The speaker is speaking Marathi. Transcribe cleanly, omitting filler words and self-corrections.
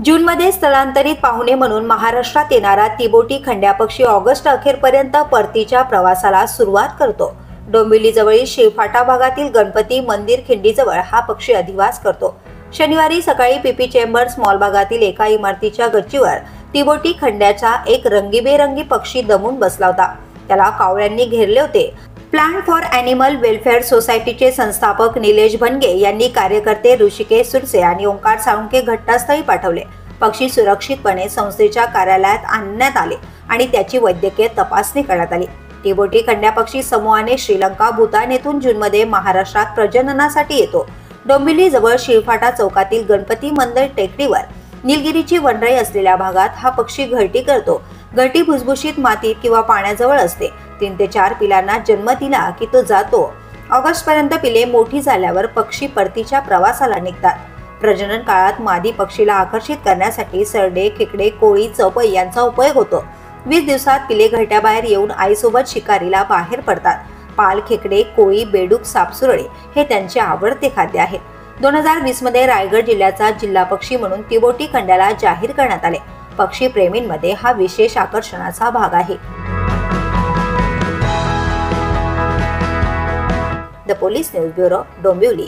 जूनमध्ये स्थलांतरित पाहुणे म्हणून महाराष्ट्रात येणारा तिबोटी खंड्या पक्षी ऑगस्ट अखेरपर्यंत परतीच्या प्रवासाला सुरुवात करतो। डोंबिवलीजवळील शिळफाटा भागातील गणपती मंदिर खिंडीजवळ हा पक्षी अधिवास करतो। शनिवारी सकाळी पीपी चेंबर्स मॉल भागातील एका इमारतीच्या गच्चीवर तिबोटी खंड्याचा एक रंगीबेरंगी पक्षी दमून बसला होता। त्याला कावळ्यांनी घेरले होते। प्लान फॉर ॲनिमल वेलफेअर सोसायटीचे संस्थापक निलेश भनगे यांनी कार्यकर्ते ऋषिकेश सुरसे आणि ओंकार साळुंके घटनास्थळी पाठवले। पक्षी सुरक्षितपणे संस्थेच्या कार्यालयात आणण्यात आले आणि त्याची वैद्यकीय तपासणी करण्यात आली। तिबोटी खंड्या पक्षी समूहाने श्रीलंका, भूतान येथून जूनमध्ये महाराष्ट्रात प्रजननासाठी येतो। डोंबिवली जवळ शिळफाटा चौकातील गणपती मंदिर टेकडीवर निलगिरीची वनराई असलेल्या भागात हा पक्षी घरटी करतो। घरटी भुसभुशीत मातीत किंवा पाण्याजवळ असते। 3 ते 4 पिलांना जन्म दिला की तो जातो। ऑगस्ट पर्यंत पिले मोठी झाल्यावर पक्षी परतीच्या प्रवासाला निघतात। प्रजनन काळात मादी पक्षीला आकर्षित करण्यासाठी सरडे, खेकडे, कोळी, चौपई यांचा उपयोग होतो। 20 दिवसात पिले घरट्याबाहेर येऊन आईसोबत शिकारीला बाहेर पडतात। पाल, खेकडे, कोळी, बेडूक, सापसुरळे हे त्यांचे आवडते खाद्य आहे। 2020 मध्ये रायगड जिल्ह्याचा जिल्हा पक्षी म्हणून तिबोटी खंड्याला जाहीर करण्यात आले। पक्षी प्रेमींमध्ये हा विशेष आकर्षणाचा भाग आहे। The police news bureau, Dombivli.